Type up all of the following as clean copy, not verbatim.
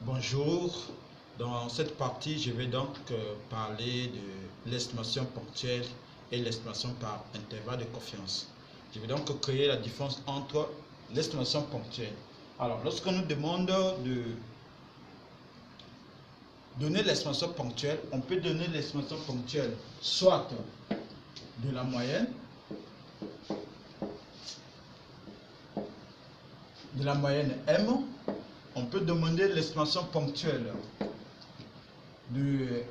Bonjour, dans cette partie je vais donc parler de l'estimation ponctuelle et l'estimation par intervalle de confiance. Je vais donc créer la différence entre l'estimation ponctuelle. Alors lorsqu'on nous demande de donner l'estimation ponctuelle, on peut donner l'estimation ponctuelle soit de la moyenne, M. On peut demander l'estimation ponctuelle de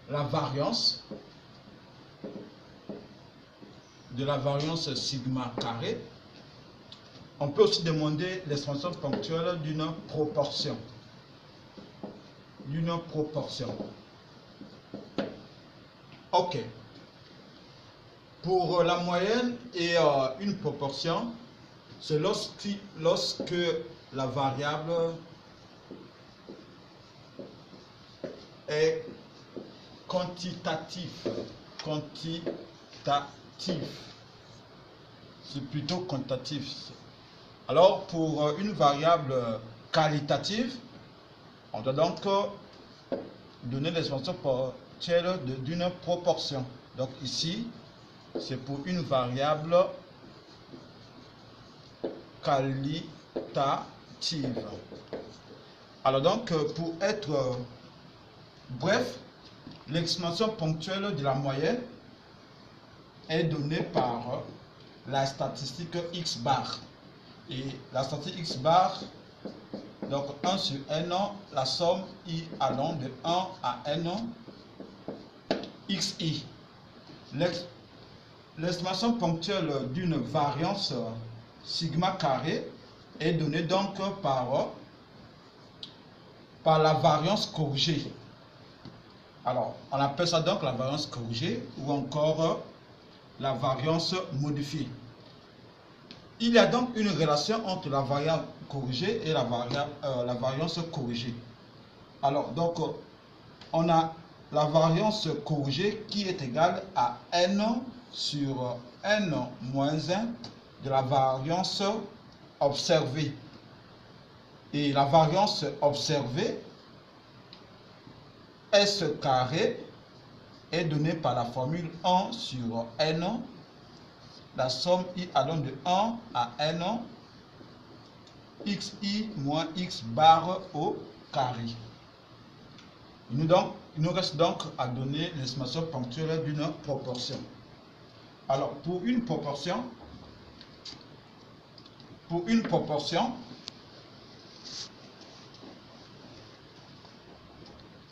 la variance sigma carré. On peut aussi demander l'estimation ponctuelle d'une proportion. Ok. Pour la moyenne et une proportion, c'est lorsque la variable est quantitative. C'est plutôt quantitatif. Alors, pour une variable qualitative, on doit donc donner l'expression ponctuelle d'une proportion. Donc ici, c'est pour une variable qualitative. Alors donc, pour être bref, l'expression ponctuelle de la moyenne est donnée par la statistique x bar. Et la statistique x bar, donc 1 sur n, la somme i allant de 1 à n xi. L'estimation ponctuelle d'une variance sigma carré est donnée donc par la variance corrigée. Alors, on appelle ça donc la variance corrigée ou encore la variance modifiée. Il y a donc une relation entre la variance corrigée et la variance corrigée. Alors, donc, on a la variance corrigée qui est égale à n sur n moins 1 de la variance observée. Et la variance observée, S carré, est donnée par la formule 1 sur n, la somme i allant de 1 à n, xi moins x bar au carré. Il nous reste donc à donner l'estimation ponctuelle d'une proportion. Alors, pour une proportion,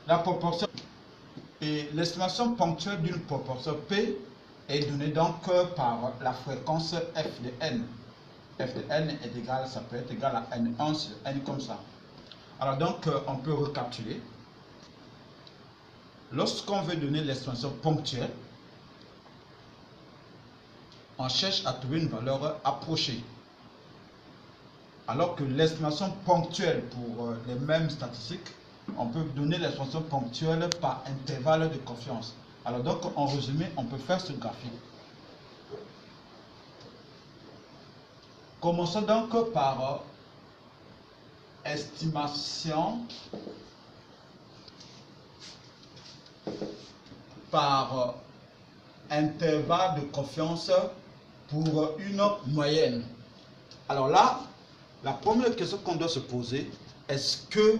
la proportion et l'estimation ponctuelle d'une proportion P est donnée donc par la fréquence f de n. F de n est égal, ça peut être égal à n1 sur n comme ça. Alors donc, on peut recapituler. Lorsqu'on veut donner l'estimation ponctuelle, on cherche à trouver une valeur approchée. Alors que l'estimation ponctuelle pour les mêmes statistiques, on peut donner l'estimation ponctuelle par intervalle de confiance. Alors donc, en résumé, on peut faire ce graphique. Commençons donc par estimation par intervalle de confiance pour une moyenne. Alors là, la première question qu'on doit se poser, est-ce que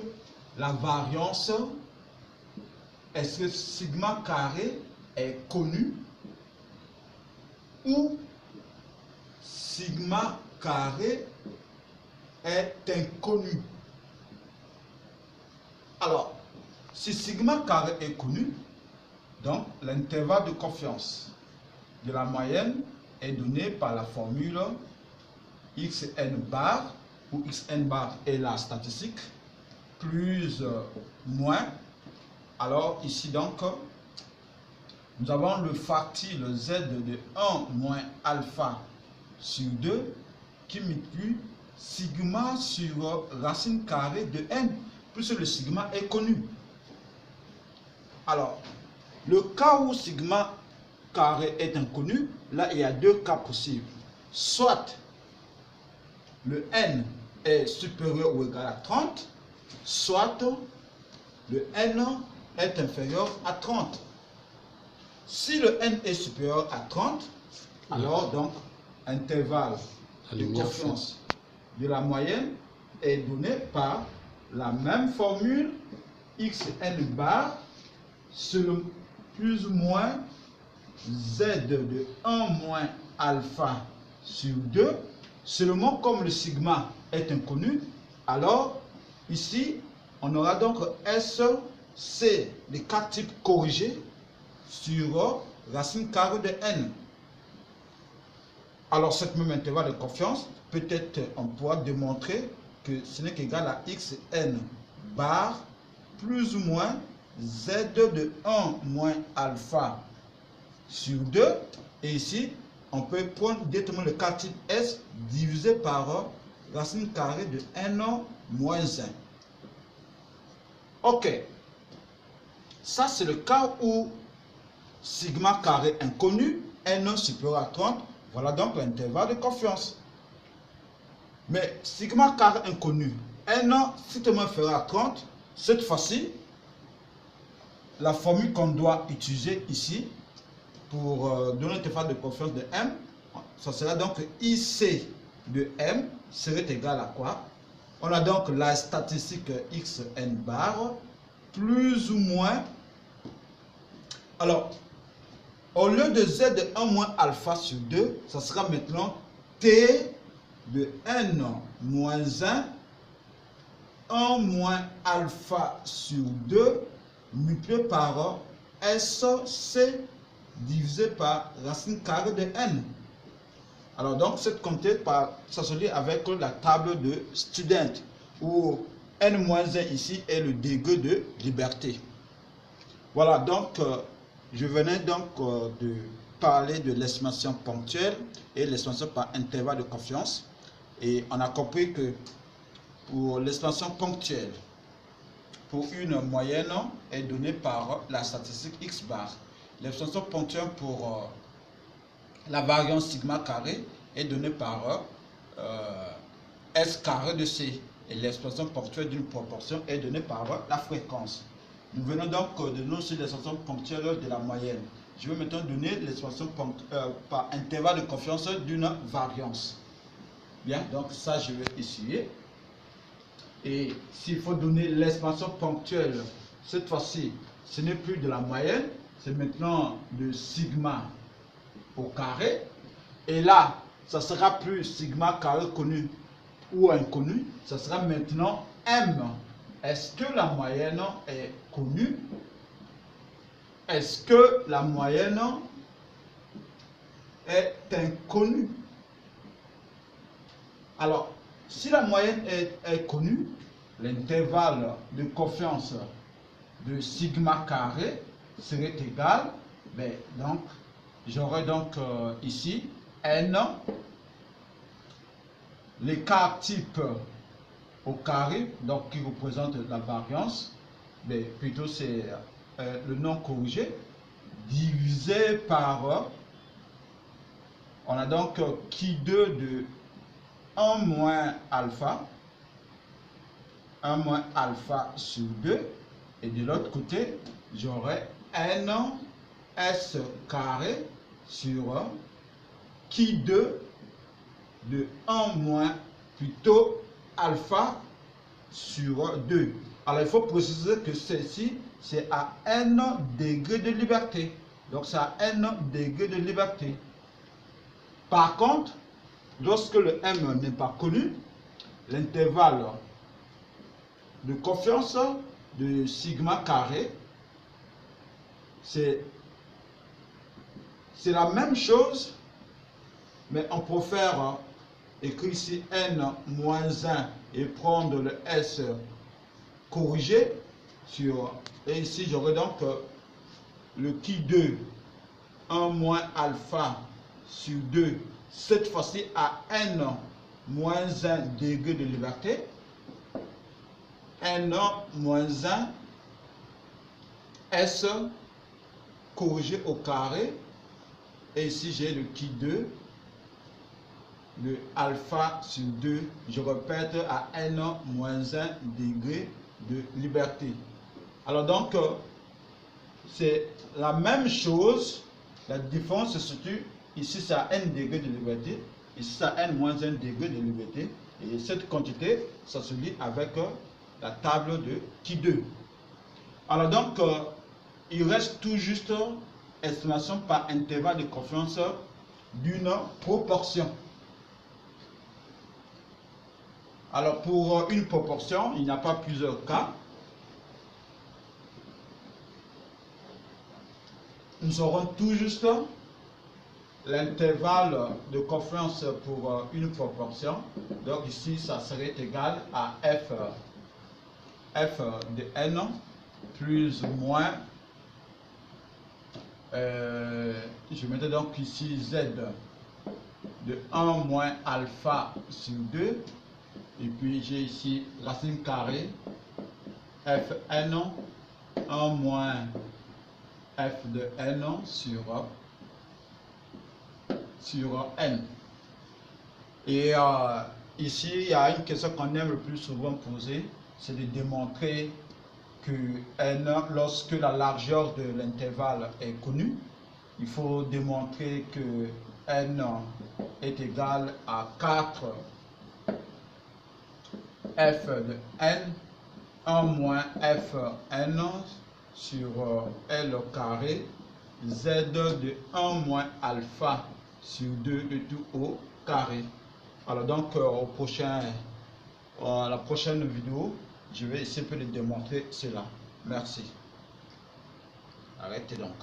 la variance, est-ce que sigma carré est connu ou sigma carré est inconnu? Alors, si sigma carré est connu, donc l'intervalle de confiance de la moyenne est donné par la formule xn bar, où xn bar est la statistique, plus moins. Alors ici donc, nous avons le factile z de 1 moins alpha sur 2 qui multiplie sigma sur racine carrée de n, puisque le sigma est connu. Alors, le cas où sigma carré est inconnu, là il y a deux cas possibles. Soit le n est supérieur ou égal à 30, soit le n est inférieur à 30. Si le n est supérieur à 30, alors donc intervalle de confiance de la moyenne est donné par la même formule xn bar selon plus ou moins z de 1 moins alpha sur 2. Seulement comme le sigma est inconnu, alors ici on aura donc SC, les cas types corrigés sur racine carrée de n. Alors, cette même intervalle de confiance, peut-être on pourra démontrer que ce n'est qu'égal à xn bar plus ou moins z de 1 moins alpha sur 2. Et ici, on peut prendre directement le cas type S divisé par racine carrée de n moins 1. Ok. Ça, c'est le cas où sigma carré inconnu, n supérieur à 30. Voilà donc l'intervalle de confiance. Mais sigma carré inconnu, n strictement inférieur à 30, cette fois-ci, la formule qu'on doit utiliser ici pour donner l'intervalle de confiance de m, ça sera donc IC de m serait égal à quoi? On a donc la statistique xn bar plus ou moins. Alors, au lieu de z de 1 moins alpha sur 2, ça sera maintenant t de n moins 1 moins alpha sur 2 multiplié par SC divisé par racine carrée de n. Alors donc cette quantité s'associe avec la table de student où n moins 1 ici est le degré de liberté. Voilà donc je venais donc de parler de l'estimation ponctuelle et l'estimation par intervalle de confiance. Et on a compris que pour l'estimation ponctuelle, pour une moyenne est donnée par la statistique x bar. L'estimation ponctuelle pour la variance sigma carré est donnée par S carré de C. Et l'expression ponctuelle d'une proportion est donnée par la fréquence. Nous venons donc de donner sur l'expression ponctuelle de la moyenne. Je vais maintenant donner l'expression par intervalle de confiance d'une variance. Bien, donc ça je vais essuyer. Et s'il faut donner l'expression ponctuelle, cette fois-ci, ce n'est plus de la moyenne, c'est maintenant de sigma au carré. Et là, ça sera plus sigma carré connu ou inconnu, ça sera maintenant m. Est-ce que la moyenne est connue? Est-ce que la moyenne est inconnue? Alors, si la moyenne est connue, l'intervalle de confiance de sigma carré serait égal, donc j'aurai donc ici n, l'écart type au carré, donc qui représente la variance, mais plutôt c'est le non corrigé, divisé par, on a donc qui 2 de 1 moins alpha sur 2, et de l'autre côté, j'aurai n s carré sur qui 2 de 1 moins plutôt alpha sur 2. Alors il faut préciser que ceci c'est à n degrés de liberté. Donc c'est à n degrés de liberté. Par contre, lorsque le m n'est pas connu, l'intervalle de confiance de sigma carré, c'est la même chose, mais on préfère écrire ici n moins 1 et prendre le s corrigé sur, et ici j'aurai donc le qui 2 1 moins alpha sur 2, cette fois-ci à n moins 1 degré de liberté, n moins 1 s corrigé au carré, et ici j'ai le qui 2 de alpha sur 2, je répète, à n moins 1 degré de liberté. Alors donc, c'est la même chose. La différence se situe ici, c'est à n degré de liberté. Ici, c'est à n moins 1 degré de liberté. Et cette quantité, ça se lie avec la table de Qui2. Alors donc, il reste tout juste estimation par intervalle de confiance d'une proportion. Alors pour une proportion, il n'y a pas plusieurs cas. Nous aurons tout juste l'intervalle de confiance pour une proportion. Donc ici, ça serait égal à f de n plus ou moins, je mettais donc ici z de 1 moins alpha sur 2, et puis j'ai ici racine carrée fn 1 moins f de n sur n. Et ici, il y a une question qu'on aime le plus souvent poser, c'est de démontrer que n, lorsque la largeur de l'intervalle est connue, il faut démontrer que n est égal à 4 f de n 1 moins f n sur L carré z de 1 moins alpha sur 2 de tout au carré. Alors donc à la prochaine vidéo, je vais essayer de démontrer cela. Merci. Arrêtez donc.